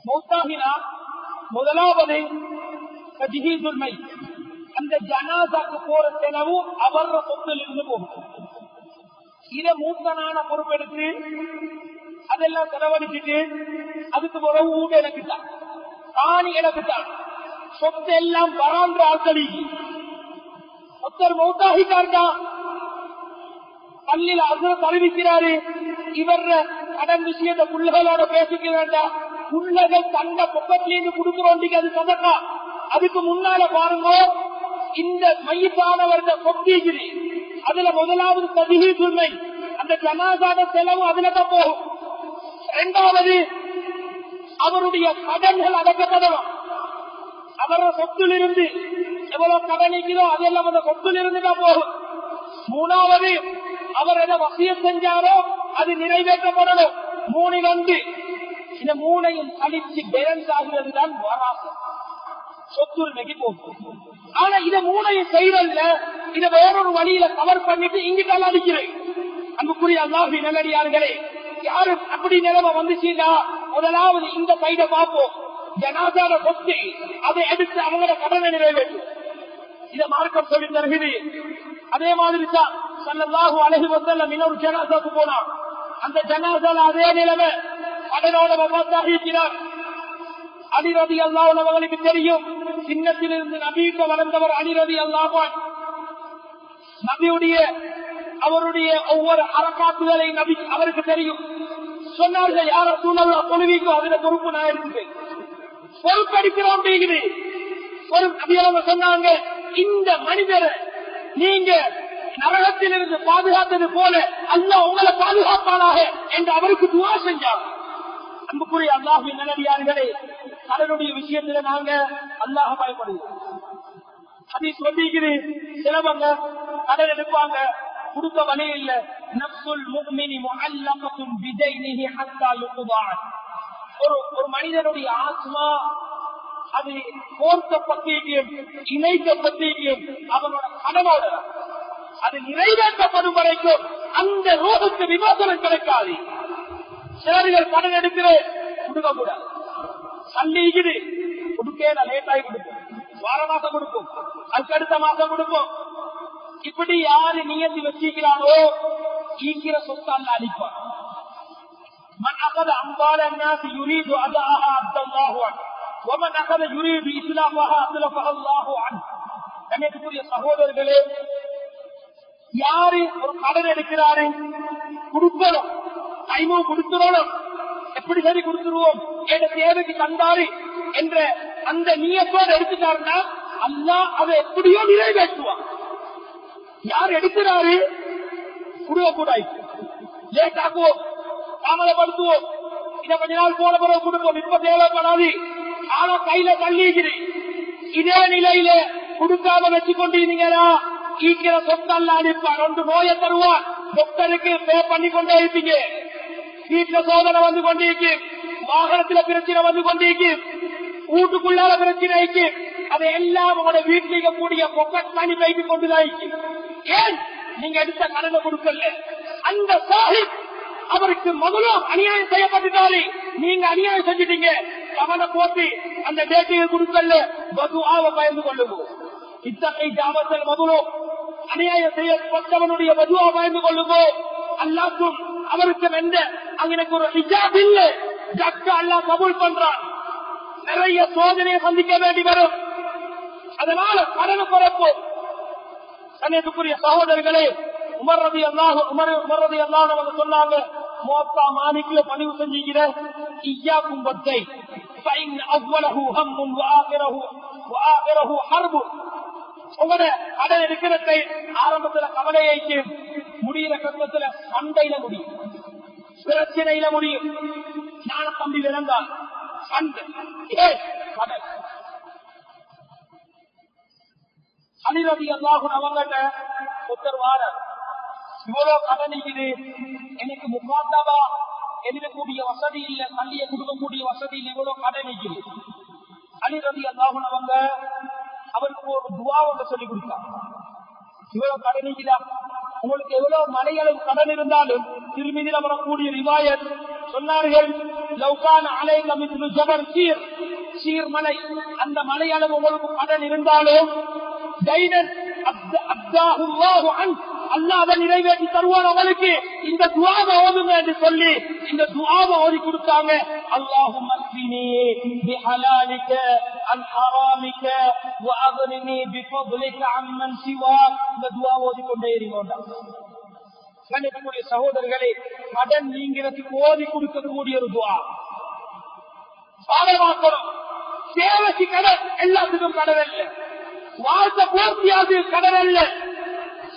மௌத்தாகினா முதலாவது அந்த ஜனாசாக்கு போற செலவு அவர சொத்தில் இருந்து போகும். இத மூத்தனான பொறுப்பெடுத்து அதெல்லாம் செலவழிச்சுட்டு அதுக்கு பிறகு ஊட்ட எனக்குத்தான், காணி எனக்குத்தான், சொத்து எல்லாம் வரான்ற ஆட்களி. ஒருத்தர் மௌத்தாகிட்டார்டா, பள்ளியில அசுர அறிவிக்கிறாரு, இவர் கடன் விஷயத்தை புள்ளகளோட பேசிக்கிறா, புள்ளகள் தந்த பக்கத்திலிருந்து கொடுக்கிறோம், அது சதக்கா. அதுக்கு முன்னால பாருங்க, இந்த மையத்தானவர்த சொத்தீகிரி அதுல முதலாவது ததிகி சுமை, அந்த ஜனாசாத செலவு அதுலதான் போகும். இரண்டாவது அவருடைய கடன்கள் அடக்கப்படணும், அவர சொத்திலிருந்து எவ்வளவு கடனிக்கிறோ அதெல்லாம் அந்த சொத்திலிருந்து தான் போகும். மூணாவது அவர் எதை வசியம் செஞ்சாரோ அது நிறைவேற்றப்படணும். 3 இந்த 3ஐயும் கழிச்சு பேலன்ஸ் ஆகிறது தான் வாராசம், சொத்துரிமைக்கு போகும். ஆனா இத 3ஐயும் செய்யறதுல இத வேறொரு வழியில கவர் பண்ணிட்டு இங்கிட்டால அடிக்கிறேன். அன்புக்குரிய அல்லாஹ்வின் நல்லடியார்களே, யாரு அப்படி நிலைமை வந்துச்சுன்னா முதலாவது இந்த சைட பார்ப்போம், ஜனாசாத சொத்து அதை எடுத்து அவங்களோட கடனை நிறைவேற்றும். இத மார்க்கம் சொல்லி தருகிறது. அதே மாதிரி தான் ஸல்லல்லாஹு அலைஹி வஸல்லம் இன்னொரு ஜனாசாக்கு போனார், அந்த ஜனாசால அதே நிலைமை கடனோட வஃபாத்தாகிறார். அலி ரலியல்லாஹு அன்ஹு அவர்களுக்கு தெரியும், சின்னத்திலிருந்து நபியிட்ட வளர்ந்தவர் அலி ரலியல்லாஹு அன்ஹு. நபியுடைய அவருடைய ஒவ்வொரு அரக்காத்துகளை நபி அவருக்கு தெரியும். சொன்னார்கள், யார சூழல் தொழுவிக்கோ அதுல பொறுப்பு நான் இருக்கு, பொறுப்பெடுக்கிறோம். சொன்னாங்க, இந்த மனிதரை நீங்க நரகத்திலிருந்து பாதுகாத்தது போல அல்லாஹ் உங்களை பாதுகாப்பானாக என்று அவருக்கு துஆ செஞ்சார். அன்புக்குரிய அல்லாஹ்வின் நல்லடியார்களே, கடனுடைய விஷயத்துல நாங்க அல்லாஹ் பயப்படுகிறோம். ஹதீஸ் வந்திருக்குது, சிலவங்க கடன் எடுப்பாங்க, கொடுக்க வழி இல்ல. நஃப்ஸுல் முஃமினி முஅல்லகத்துன் பிதைனிஹி ஹத்தா யுக்தா. ஒரு மனிதனுடைய ஆத்மா அது கோர்க்கப்பட்டிருக்கும், இணைக்கப்பட்டிருக்கும் அவனோட கடனோட. அது நிறைவேற்றப்படும் வரைக்கும் அந்த ரோகத்துக்கு விமோசனம் கிடைக்காது. சிலர்கள் கடன் எடுக்கிற கொடுக்க கூடாது, சல்லிக்குது கொடுக்க லேட்டாகி கொடுக்கும், வார மாசம் கொடுக்கும், அதுக்கு அடுத்த மாசம் கொடுக்கும். இப்படி யாரு நியத்தி வச்சிருக்கிறானோ ஈக்கிற சொத்தால் அளிப்பான். من أخذ أموال الناس يريد أداءها أدى الله عنه ومن أخذ يريد إسلافها أسلفها الله عنه. கண்ணியத்துக்குரிய சகோதரர்களே, யாரு ஒரு கடன் எடுக்கிறாரு கொடுக்கணும், டைமும் கொடுத்துடணும், எப்படி சரி கொடுத்துருவோம், என்ற தேவைக்கு தந்தாரு என்ற அந்த நியத்தோடு எடுத்துட்டாருன்னா அல்லாஹ் அதை எப்படியோ நிறைவேற்றுவான். யார் எடுக்கிறாரு குடுக்க கூடாது, லேட் ஆக்குவோம், தாமதப்படுத்துவோம், இதை கொஞ்ச நாள் போன பிறகு கொடுப்போம், இப்ப தேவைப்படாது, ஆனா கையில தள்ளிக்கிறேன். இதே நிலையில கொடுக்காம வச்சு கொண்டிருந்தீங்கன்னா ஈக்கிற சொத்தல்ல அனுப்பார், ஒன்று நோயை தருவார், டாக்டருக்கு பே பண்ணி கொண்டே இருப்பீங்க, வீட்டுல சோதனை வந்து கொண்டிருக்கு, வாகனத்துல பிரச்சனை வந்து கொண்டிருக்கு, வீட்டுக்குள்ளால பிரச்சனைக்கு, அதை எல்லாம் உங்களோட வீட்டில் இருக்கக்கூடிய பொக்கெட் மணி வைத்து கொண்டுதான். ஏன் நீங்க எடுத்த கடனை கொடுக்கல? அந்த சாஹிப் அவருக்கு மகளும் அநியாயம் செய்யப்பட்டுட்டாரு, நீங்க அநியாயம் செஞ்சுட்டீங்க, அவனை போட்டு அந்த டேட்டியை கொடுக்கல, பதுவாவை பயந்து கொள்ளுவோம். இத்தகைய ஜாபத்தில் மகளும் அநியாயம் செய்யப்பட்டவனுடைய பதுவா பயந்து கொள்ளுவோம். அல்லாக்கும் அவருக்கும் எந்த அங்கே ஒரு ஹிஜாப் இல்லை, டாக்டர் அல்லா கபூல் பண்றான், நிறைய சோதனையை சந்திக்க வேண்டி வரும். அதனால கடனை குறைப்போம். கண்ணியத்துக்குரிய சகோதரர்களே, உமர் ரலியல்லாஹு அன்ஹு சொன்னாங்க, மோத்தா மாலிக்ல பதிவு செஞ்சிக்கிற இய்யாக்கும் பத்தை ஃபைன் அவ்வலஹு ஹம்முன் வஆகிரஹு ஹர்பு. உங்களோட கடன் இருக்கிறதை ஆரம்பத்துல கவலையைக்கு, முடிகிற கட்டத்துல சண்டையில முடியும், பிரச்சனையில முடியும். ஞான தம்பி விளங்கால் சண்டை கடன். அலிரதி அல்லாஹுன் அவங்கள்ட்ட ஒருத்தர் வார, இவ்வளவு கடன் இருக்குது, எனக்கு முகாத்தாவா எழுதக்கூடிய வசதி இல்லை, கல்வியை கொடுக்கக்கூடிய வசதி இல்லை, எவ்வளவு கடன் இருக்குது. அலிரதி அல்லாஹுன் அவங்க அவருக்கு ஒரு துவா ஒன்று சொல்லி கொடுத்தாங்க. இவ்வளவு கடன் இருக்குதா, உங்களுக்கு எவ்வளவு மலையளவு கடன் இருந்தாலும் திருமதியில வரக்கூடிய ரிவாயத் சொன்னார்கள், லவ்கான அலைக மித்லு ஜபல் சீர், சீர் மலை, அந்த மலையளவு உங்களுக்கு கடன் இருந்தாலும் அல்லாத நிறைவேற்றி தருவான் அவனுக்கு. இந்த துஆவை ஓதுங்க என்று சொல்லி இந்த துஆவை ஓதி கொடுத்தாங்க. அல்லாஹும்ம அக்ஃபினி பிஹலாலிக அன் ஹராமிக வஅக்னினி பிஃضلிக அம்மன் சிவாக். இந்த துஆ ஓதி கொண்டே இருங்க. கண்ணியத்துக்குரிய சகோதரர்களே, கடன் நீங்கிறதுக்கு ஓதி கொடுக்கக்கூடிய ஒரு துஆ பாடமாக்கணும். தேவைக்கு கடன், எல்லாத்துக்கும் கடன் இல்லை, வாழ்க்கை பூர்த்தியாது கடன் அல்ல,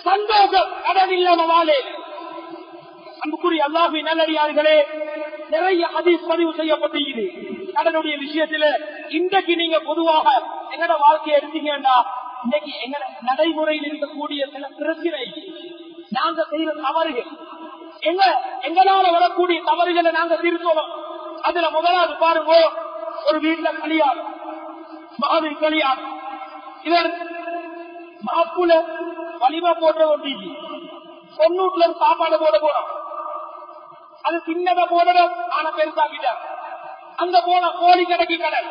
சந்தோஷம் கடன் இல்லாம வாழே. அன்புக்குரிய அல்லாஹ்வின் நல்லடியார்களே, நிறைய ஹதீஸ் பதிவு செய்யப்பட்டிருக்கிறது கடனுடைய விஷயத்துல. இன்றைக்கு நீங்க பொதுவாக எங்கட வாழ்க்கையை எடுத்தீங்கன்னா, இன்னைக்கு எங்க நடைமுறையில் இருக்கக்கூடிய சில பிரச்சனை, நாங்க செய்யற தவறுகள், எங்களால வரக்கூடிய தவறுகளை நாங்க திருத்தணும். அதுல முதலாவது பாருங்க, ஒரு வீட்டுல கல்யாணம், மகனின் கல்யாணம், இவர் மாப்புல வலிமா போட்ட ஒட்டி பொண்ணூட்ல சாப்பாடு போட போறோம், அது சின்னத போடணும், ஆனா பெருசாக்கிட்டார். அங்க போன கோழி கடைக்கு கடை,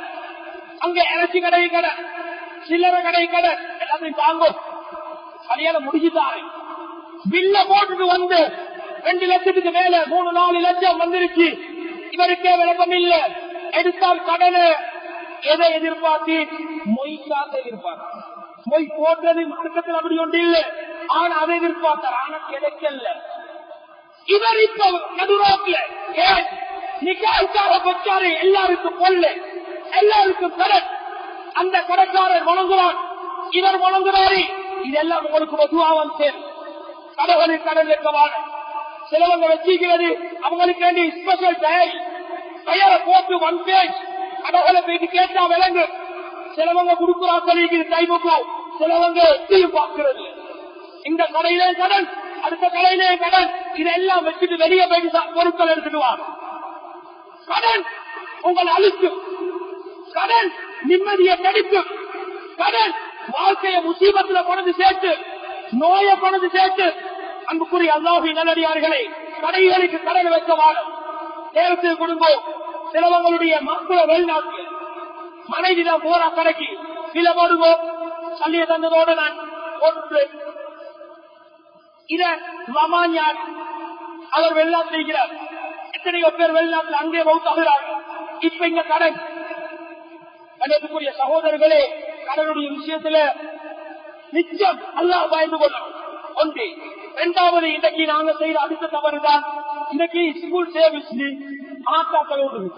அங்க இறைச்சி கடை கடை, சில்லறை கடை கடை, எல்லாத்தையும் தாங்கும். கல்யாணம் முடிச்சுட்டாரு, பில்ல போட்டுட்டு வந்து 2 லட்சத்துக்கு மேல 3-4 லட்சம் வந்துருச்சு. இவருக்கே விளக்கம் இல்ல, எடுத்தால் கடனை எதை எதிர்பார்த்து மொய்க்காக எதிர்பார்த்து, மொய் போட்டது மார்க்கத்தில் அப்படி ஒன்று இல்லை, ஆனா அதை எதிர்பார்த்தார், ஆனா கிடைக்கல. இவர் இப்ப நடுரோட்ல நிக்காக வச்சாரு, எல்லாருக்கும் கொள்ளை, எல்லாருக்கும் கடன். அந்த கடைக்காரர் வழங்குவார், இவர் வழங்குறாரு. இதெல்லாம் உங்களுக்கு பொதுவாக சேரும். கடவுளின் கடன் இருக்கவான சிலவங்க வச்சிக்கிறது, அவங்களுக்கு வேண்டி ஸ்பெஷல் தயாரை போட்டு 1 பேஜ் கடவுளை போயிட்டு கேட்டா விளங்கு. சிலவங்க கொடுக்குறா சொல்லிக்கு டைமுக்கு, சிலவங்க எத்தையும் பார்க்கிறது. இந்த கடையிலே கடன், அடுத்த கடையிலே கடன், இதெல்லாம் வச்சுட்டு வெளியே போயிட்டு பொருட்கள் எடுத்துக்குவாங்க. கடன் உங்களை அழிக்கும், கடன் நிம்மதியை கடிக்கும், கடன் வாழ்க்கையை முசீபத்துல கொண்டு சேர்த்து, நோயை கொண்டு சேர்த்து. அன்புக்குரிய அல்லாஹ்வின் நல்லடியார்களே, கடைகளுக்கு கடன் வைக்க வாழும் நேரத்தில் குடும்பம். சிலவங்களுடைய மாப்பிள வெளிநாட்டு மனைவிதான் போறா கடைக்கு, சில போடுவோம் சல்லிய தந்ததோடு நான் ஒன்று இத ரமான்யார் அவர் வெளிநாட்டில் இருக்கிறார். எத்தனையோ பேர் வெளிநாட்டில் அங்கே மௌத்தாகிறார்கள். இப்ப இங்க கடன். கணக்குரிய சகோதரர்களே, கடனுடைய விஷயத்துல நிச்சயம் அல்லாஹ் பயந்து கொள்ளணும். ஒன்று. இரண்டாவது, இன்றைக்கு நாங்க செய்யற அடுத்த தவறுதான், இன்னைக்கு ஸ்கூல் சர்வீஸ் ஆட்டாக்கள் ஓடுது.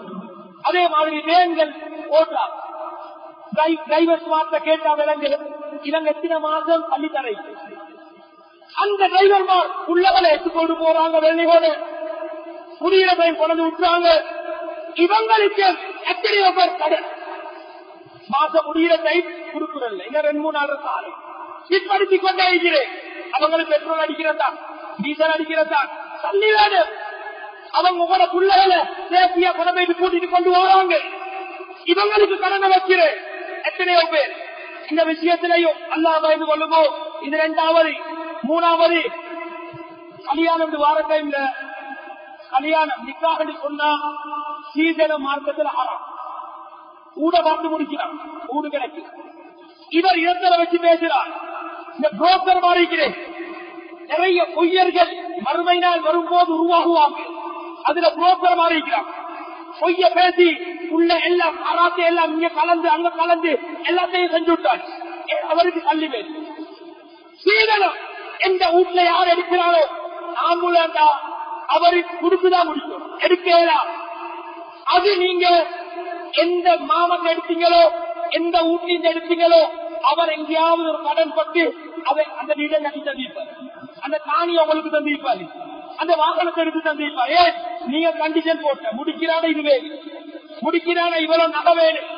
அதே மாதிரி வேன்கள் ஓட்டா டிரைவர்ஸ் வார்த்தை கேட்டா விலங்கு இவங்க எத்தனை மாதம் பள்ளி தரை அந்த டிரைவர்மார் உள்ளவனை எடுத்துக்கொண்டு போறாங்க, வெள்ளையோடு புதிய கொண்டு விட்டுறாங்க. இவங்களுக்கு எத்தனையோ பேர் கடன் மாசம் முடிகிற டைம் கொடுக்குறதில்லை. இன்னும் 2-3 நாள் சாலை பிற்படுத்திக் கொண்டே இருக்கிறேன். அவங்களுக்கு பெட்ரோல் அடிக்கிறதா, டீசல் அடிக்கிறதா, தண்ணி வேணும். அவங்க உங்களோட பிள்ளைகளை சேஃப்டியா கொண்டு போயிட்டு கூட்டிட்டு கொண்டு வராங்க. இவங்களுக்கு கடனை வைக்கிறேன். எத்தனையோ பேர் இந்த விஷயத்திலையும் அல்லாஹ் பயந்து கொள்ளுமோ. இது 2வது. 3வது, கல்யாணம் வார டைம்ல கல்யாணம் நிக்காக சொன்னா சீதன மார்க்கத்தில் ஆறாம் ஊட பார்த்து முடிக்கிறான், ஊடு கிடைக்கும். இவர் இடத்துல வச்சு பேசுறார். இந்த புரோக்கர் மாறிக்கிறேன். நிறைய பொய்யர்கள் மறுமை நாள் வரும்போது உருவாகுவாங்க. அதுல புரோக்கர் மாறிக்கிறான். பொய்ய பேசி உள்ள எல்லாம் அராத்தை எல்லாம் இங்க கலந்து அங்க கலந்து எல்லாத்தையும் செஞ்சு விட்டார். அவருக்கு தள்ளி பேசு சீதனம் எந்த வீட்டுல யார் எடுக்கிறாரோ ஆம்புலண்டா அவருக்கு கொடுத்துதான் முடிக்கும், எடுக்கலாம். அது நீங்க எந்த மாமன் எடுத்தீங்களோ எந்த வீட்டில் எடுத்தீங்களோ அவர் எங்கேயாவது ஒரு கடன் பட்டு அதை அந்த வீட்டை கட்டி தந்திருப்பார், அந்த காணியை உங்களுக்கு தந்திருப்பாரு, அந்த வாகனத்தை எடுத்து தந்திருப்பார். ஏன் நீங்க கண்டிஷன் போட்ட முடிக்கிறான இதுவே முடிக்கிறான இவ்வளவு நகை வேணும்.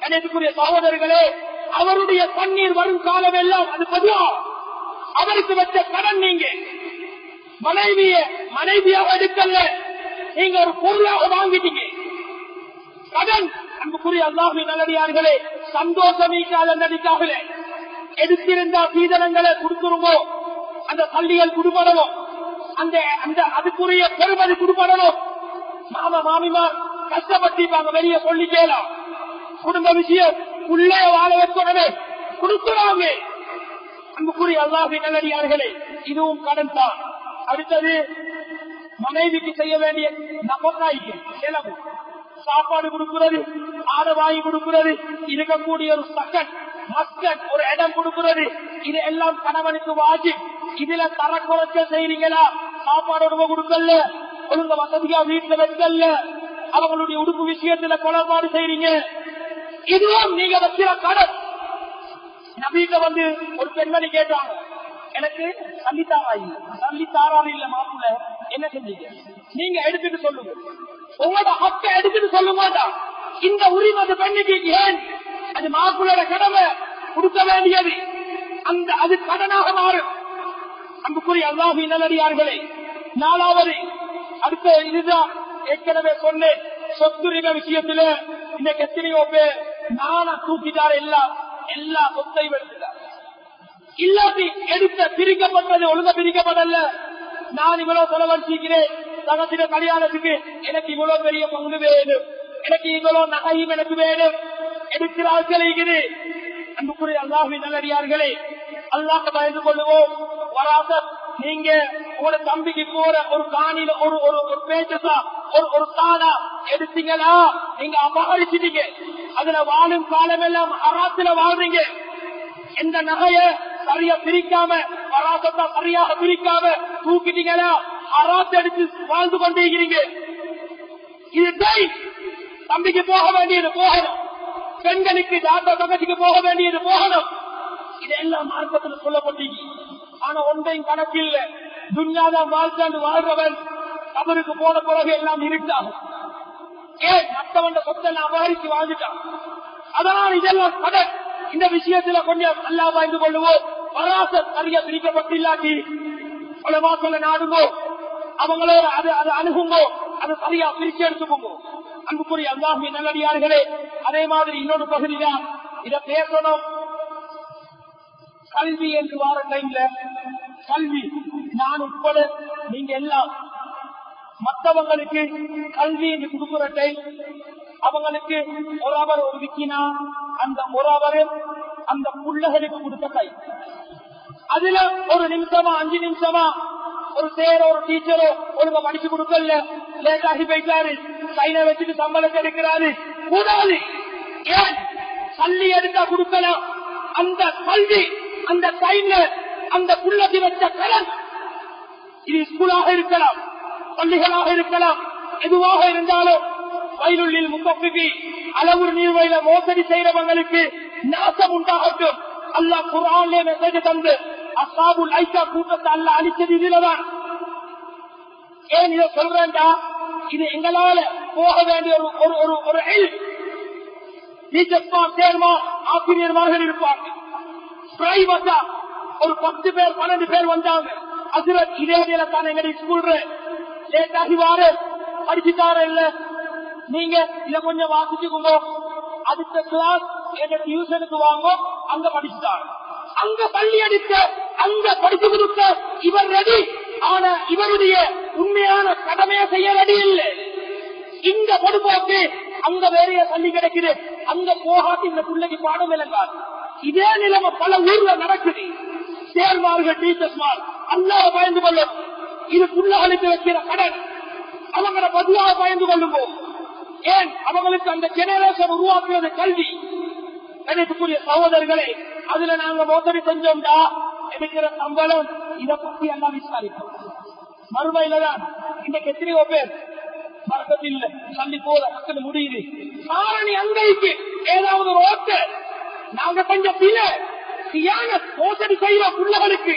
எனக்குரிய சகோதரர்களே, அவருடைய கண்ணீர் வரும் காலம் எல்லாம் அது பொதுவா அவருக்கு வச்ச கடன். நீங்க மனைவியாக எடுக்கல, நீங்க ஒரு பொருளாக வாங்கிட்டீங்க. கடன் அன்புக்குரிய அல்லாஹ்வின் நல்லடியார்களே, சந்தோஷம் நடிக்காகல எடுத்திருந்தா சீதனங்களை கொடுத்துருமோ, அந்த பள்ளிகள் குடும்பமோ, அந்த அந்த அதுக்குரிய பெருமதி குடும்பமோ. மாமா மாமிமார் கஷ்டப்பட்டிருப்பாங்க, வெளியே சொல்லி கேலாம். குடும்ப விஷயம் உள்ளே வாழ வைக்கணுமே கொடுக்கிறாங்க. அன்புக்குரிய அல்லாஹ்வின் நல்லடியார்களே, இதுவும் கடன் தான். அடுத்தது மனைவிக்கு செய்ய வேண்டிய நபக்காய்க்கு செலவு, சாப்பாடு கொடுக்கிறது, ஆடை வாங்கி கொடுக்கிறது, இருக்கக்கூடிய ஒரு சக்கன் மஸ்கட் ஒரு இடம் கொடுக்கிறது. இது எல்லாம் கணவனுக்கு வாஜி. இதுல தர குறைச்ச செய்றீங்களா? சாப்பாடு உணவு கொடுக்கல, ஒழுங்க வசதியா வீட்டுல வைக்கல, அவங்களுடைய உடுப்பு விஷயத்துல குளறுபாடு செய்றீங்க. இதுவும் நீங்க வச்சிட கடன். வீட்டுல வந்து ஒரு பெண்மணி கேட்டாங்க, எனக்கு தள்ளித்தாராரு இல்ல மாப்பிள்ள, என்ன செஞ்சீங்க? நீங்க எடுத்துட்டு சொல்லுங்க, உங்களோட ஹக்க எடுத்துட்டு சொல்லுங்க. இந்த உரிமை பெண்ணுக்கு ஏன்? அது மாப்பிள்ளோட கடமை, கொடுக்க வேண்டியது. அந்த அது கடனாக மாறும். அன்புக்குரிய அல்லாஹ்வின் நல்லடியார்களே, 4வது அடுத்த இதுதான் ஏற்கனவே சொன்னேன். சொத்துரிமை விஷயத்துல இன்னைக்கு எத்தனையோ பேர் நானா தூக்கிட்டார், எல்லா சொத்தையும் எடுத்துட்டார். இல்லாட்டி எடுத்த பிரிக்கப்பட்டது ஒழுங்க பிரிக்கப்படல. நான் இவ்வளவு செலவழிச்சிக்கிறேன் தகத்தின கல்யாணத்துக்கு, எனக்கு இவ்வளவு பெரிய பங்கு வேணும், எனக்கு இவ்வளவு நகையும் எனக்கு வேணும், எடுக்கிற ஆட்கள் இருக்குது. அன்புக்குரிய அல்லாஹ்வின் நல்லடியார்களே, அல்லாஹ் பயந்து கொள்ளுவோம். வராத நீங்க ஒரு தம்பிக்கு போற ஒரு காணியில ஒரு பேச்சா ஒரு தானா எடுத்தீங்களா, நீங்க அபகரிச்சிட்டீங்க. அதுல வாழும் காலம் எல்லாம் அராத்துல வாழ்றீங்க. எந்த நகைய சரியா பிரிக்காம, வராசத்தா சரியாக பிரிக்காம தூக்கிட்டீங்களா, அராத்து எடுத்து வாழ்ந்து கொண்டிருக்கிறீங்க. இது தம்பிக்கு போக வேண்டியது போகணும், பெண்களுக்கு தாத்தா தங்கச்சிக்கு போக வேண்டியது போகணும். இதெல்லாம் மார்க்கத்தில் சொல்லப்பட்டீங்க. ஆனா ஒன்றையும் கணக்கில்ல, துன்யாதான் வாழ்ந்தாண்டு வாழ்றவன் அவருக்கு போன பிறகு எல்லாம் இருட்டாகும். ஏன் மற்றவன் சொத்தெல்லாம் அபகரித்து வாழ்ந்துட்டான். அதனால் இதெல்லாம் கடன். இந்த விஷயத்துல கொஞ்சம் நல்லா வாழ்ந்து கொள்ளுவோம். வராச சரியா பிரிக்கப்பட்டில்லாட்டி உலமாக்களை நாடுங்கோ, அவங்களோட அதை அணுகுங்கோ, அதை சரியா பிரிச்சு எடுத்துக்கோங்க. அன்புக்குரிய அல்லாஹ்வின் நல்லடியார்களே, அதே மாதிரி இன்னொரு பகுதிதான் இதை பேசணும். கல்வி என்று வார டைம்ல கல்வி, நான் உட்பட நீங்க எல்லாம் மற்றவங்களுக்கு கல்வி என்று கொடுக்கிற டைம், அவங்களுக்கு ஒரு அவர் ஒரு விக்கினா அந்த ஒரு அவர் அந்த புள்ளகளுக்கு கொடுத்த கை, அதுல ஒரு நிமிஷமா 5 நிமிஷமா ஒரு சேரோ ஒரு டீச்சரோ ஒழுங்க படிச்சு கொடுக்கல, லேட் ஆகி போயிட்டாரு, கையில வச்சுட்டு சம்பளத்தை எடுக்கிறாரு, கூடாது. ஏன் கல்வி எடுத்தா கொடுக்கலாம். அந்த கல்வி அந்த டைம்ல அந்த புள்ளத்தை வச்ச கடன், இது ஸ்கூலாக இருக்கலாம், பள்ளிகளாக இருக்கலாம், எதுவாக இருந்தாலும் வயலுள்ளில் முத்தப்பிக்கு அளவு நீர்வயில மோசடி செய்யறவங்களுக்கு நாசம் உண்டாகட்டும். அல்லாஹ் குர்ஆன்ல மெசேஜ் தந்து அஸ்ஹாபுல் ஐக்கா கூட்டத்தை அல்லாஹ் அழிச்சது இதுலதான். ஏன் இதை சொல்றேன்டா, இது எங்களால போக வேண்டிய ஒரு ஆசிரியர்மார்கள் இருப்பாங்க. பிரைவேட்டா ஒரு 10 பேர் 12 பேர் வந்தாங்க. அதுல இதே தான் எங்க ஸ்கூல்ல லேட் ஆகிவாரு படிச்சுட்டார இல்ல, நீங்க இத கொஞ்சம் வாசிச்சுக்கோங்க, அடுத்த கிளாஸ் எங்க டியூஷனுக்கு வாங்க, அங்க படிச்சுட்டாங்க. அங்க பள்ளி அடிக்க அங்க படிச்சு கொடுக்க இவர் ரெடி. ஆனா இவருடைய உண்மையான கடமையை செய்ய ரெடி இல்லை. இங்க பொடுப்போக்கு அங்க வேறைய பள்ளி கிடைக்குது, அங்க போகாட்டி இந்த பிள்ளைக்கு பாடம் விளங்காது. இதே நிலைமை பல ஊர்ல நடக்குது. சேர்மார்கள் டீச்சர்ஸ்மார் அல்லாஹ் பயந்து கொள்ளும். இது பிள்ளைகளுக்கு வைக்கிற கடன். அவங்கள பதிலாக பயந்து கொள்ளுவோம். ஏன் அவங்களுக்கு அந்த ஜெனரேஷன் உருவாக்குவது கல்வி. எனக்குரிய சகோதரர்களே, அதுல நாங்க மோசடி செஞ்சோம்டா எடுக்கிற சம்பளம் இதை பத்தி எல்லாம் விசாரிப்போம். மறுமையில தான் இன்னைக்கு எத்தனையோ பேர் மறக்கத்தில் தள்ளி போத மக்கள் முடியுது. காரணி அங்கைக்கு ஏதாவது ஒரு ஓட்டு நாங்க கொஞ்சம் மோசடி செய்வோம் பிள்ளைகளுக்கு.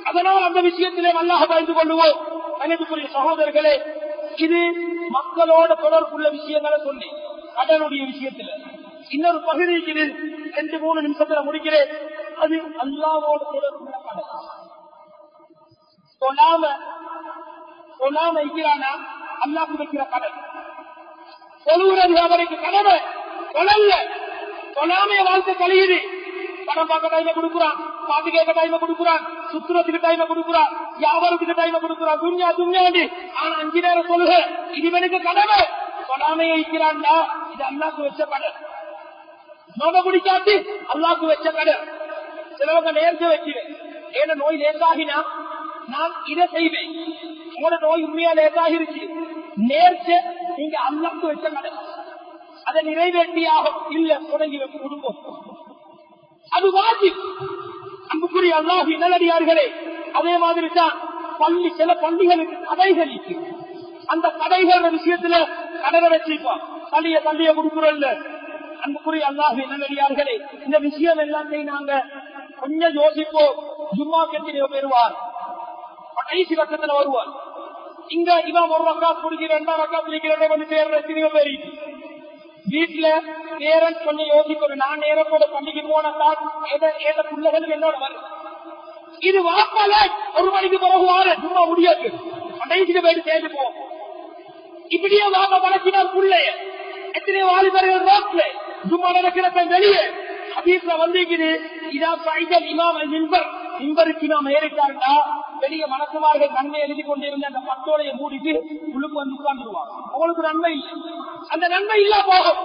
அதனால் அந்த விஷயத்திலே அல்லாஹ் பயந்து கொள்ளுவோம். எனக்குரிய சகோதரர்களே, இது மக்களோட தொடர்புள்ள விஷயங்களை சொல்லி கடனுடைய விஷயத்துல இன்னொரு பகுதிக்கு 2-3 நிமிஷத்துல முடிக்கிறேன். அது அல்லாஹ்வோட தொடர்புள்ள கடன். சொல்லாம இருக்கிறானா அல்லாஹ்க்கு வைக்கிற கடன். சொல்லுறது அவருக்கு கடமை. சொல்லாமைய வாழ்க்கை கழியுது. பணம் பார்க்க டைமை கொடுக்குறான், பாட்டு கேட்க டைமை கொடுக்குறான், சுத்துறதுக்கு டைமை கொடுக்குறான், வியாபாரத்துக்கு டைமை கொடுக்குறான், துன்யாண்டு. ஆனா 5 நேரம் சொல்லுக இதுவனுக்கு கடமை. சொல்லாமையே இருக்கிறான்டா, இது அல்லாஹ்க்கு வச்ச கடன். நோக பிடிக்காட்டி அல்லாஹ்க்கு வச்ச கடன். சிலவங்க நேர்ச்சி வச்சுவேன், ஏன்னா நோய் லேசாகினா நான் இதை செய்வேன். உங்களோட நோய் உண்மையா லேசாகிருச்சு, நேர்ச்ச நீங்க அல்லாஹ்க்கு வச்ச கடன். அதை நிறைவேற்றியாகும். இல்ல தொடங்கி குடும்பம் அது வாஜிப். அன்புக்குரிய அல்லாஹ் நல்லடியார்களே, அதே மாதிரி தான் பள்ளி. சில பள்ளிகளுக்கு கடைகளுக்கு அந்த கடைகள் விஷயத்துல கடனை வச்சிருப்பான். தள்ளிய கொடுக்குறோம். அன்புக்குரிய அல்லாஹ் நல்லடியார்களே, இந்த விஷயம் எல்லாத்தையும் நாங்க கொஞ்சம் யோசிப்போம். ஜும்மா கெட்டியோ பெறுவார், கடைசி பக்கத்துல வருவார். இங்க இவன் ஒரு ரக்காத் குடிக்கிற 2 ரக்காத் குடிக்கிற கொஞ்சம் பேர் எத்தனையோ பேர் வீட்டுல நேரம் கொஞ்சம் யோசிக்கணும். நான் நேரத்தோட பள்ளிக்கு போனதான் ஏத பிள்ளைகளுக்கு என்னோட வரும். இது வாப்பால 1 மணிக்கு பிறகு வார சும்மா முடியாது, கடைசிக்கு போயிட்டு சேர்ந்து போவோம். இப்படியே வாப்பா வளர்ச்சினால் பிள்ளைய எத்தனையோ வாலிபர்கள் ரோட்ல சும்மா நடக்கிறப்ப வெளியே ஹதீஸ்ல வந்திருக்குது. இதான் பைதல் இமாம் மிம்பருக்கு நாம் ஏறிட்டாருண்டா வெளியே மனசுமார்கள் நன்மை எழுதி கொண்டிருந்த அந்த பட்டோடைய மூடிட்டு உள்ளுக்கு வந்து உட்கார்ந்துருவாங்க. அவங்களுக்கு நன்மை இல்லை. அந்த நன்மை இல்ல போகும்.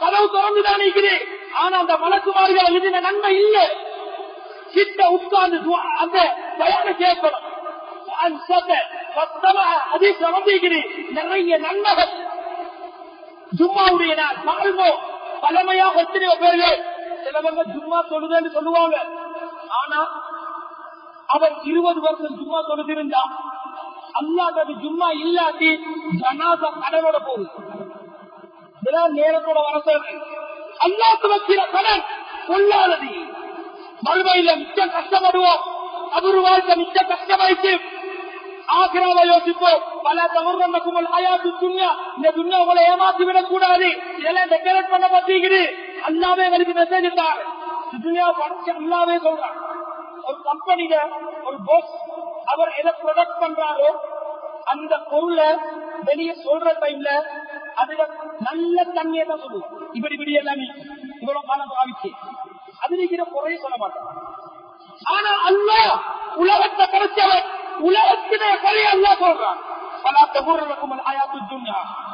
கதவு திறந்துதான் இருக்குது. ஆனா அந்த மலக்குமார்கள் எழுதின நன்மை இல்லை. சிட்ட உட்கார்ந்து அந்த பயான கேட்கணும். நிறைய நன்மைகள் ஜும்மாவுடைய நாள் மகளோ பழமையாக எத்தனையோ பேர்கள். சிலவங்க ஜும்மா தொழுதுன்னு சொல்லுவாங்க. ஆனா அவர் 20 வருஷம் ஜும்மா தொழுதிருந்தா அல்லாஹ் ஜும்மா இல்லாட்டி ஜனாஸா கடனோட போகுது. நேரத்தோட வரசது அல்லாஹ்க்கு வைக்கிற கடன் கொள்ளாதது. மறுமையில மிச்சம் கஷ்டப்படுவோம். அவரு வாழ்க்கை மிச்சம் கஷ்டமாயிட்டு ஆகிராவை யோசிப்போம். பல தவறுக்கும் ஆயாத்து துன்யா, இந்த துன்யா உங்களை ஏமாத்தி விடக் கூடாது. இதெல்லாம் டெக்கரேட் பண்ண பத்திக்குது. அல்லாவே எங்களுக்கு மெசேஜ் இருந்தாரு. துன்யா படிச்சு அல்லாவே சொல்றாங்க. ஒரு கம்பெனில ஒரு பாஸ் அவர் எதை ப்ரொடக்ட் பண்றாரோ அந்த பொருளை வெளியே சொல்ற டைம்ல அதுல நல்ல தன்மையை தான் சொல்லுவோம். இப்படி எல்லாமே இவ்வளவு காலம் பாவிச்சு அது நீக்கிற குறைய சொல்ல மாட்டோம். ஆனா அல்லாஹ் உலகத்தை கிடைச்சவர், உலகத்திலே குறைய அல்லாஹ் சொல்றான்.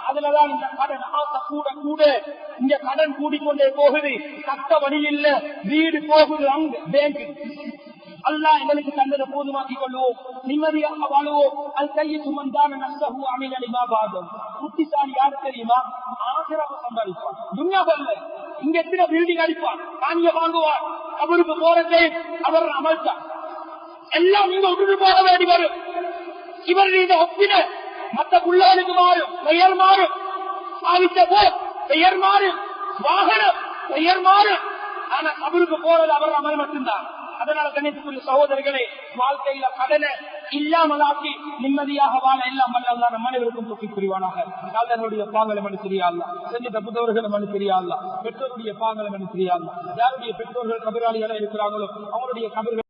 அதுலதான் இந்த கடன் ஆசை கூட இங்க கடன் கூடிக்கொண்டே போகுது. கட்ட வழி இல்ல, வீடு போகுது அங்க பேங்க். அல்லாஹ் எங்களுக்கு தந்ததை போதுமாக்கி கொள்வோம், நிம்மதியாக வாழுவோம். அது கையை சுமந்தான நஷ்டகு அமிலடிமா பாதம். புத்திசாலி யாரு தெரியுமா? ஆசிராவை சம்பாதிப்பான். துன்யாவில் இங்க எத்தனை பில்டிங் அடிப்பான், காணிய வாங்குவான். அவருக்கு போறதே அவர் அமல்தான். எல்லாம் நீங்க விட்டுட்டு போக வேண்டி வரும். இவர் இந்த ஒப்பின மற்ற பிள்ளைகளுக்கு மாறும், பெயர் மாறும். சாதித்த போர் பெயர் மாறும், வாகனம் பெயர் மாறும். ஆனா அவருக்கு போறது அவர் அமல் மட்டும்தான். அதனால கணித்துக்குரிய சகோதரர்களே, வாழ்க்கையில கடனை இல்லாமலாக்கி நிம்மதியாக வாழ எல்லாம் அல்ல நம்ம அனைவருக்கும் தொகை புரிவானாக. நல்லவருடைய பாங்களை மனுஷரியாள்லா, செஞ்ச தப்புதவர்களை மனுஷரியாள்லா, பெற்றோருடைய பாங்களை மனுஷரியாள்லா, யாருடைய பெற்றோர்கள் கபராளிகளா இருக்கிறாங்களோ அவங்களுடைய கபர்கள்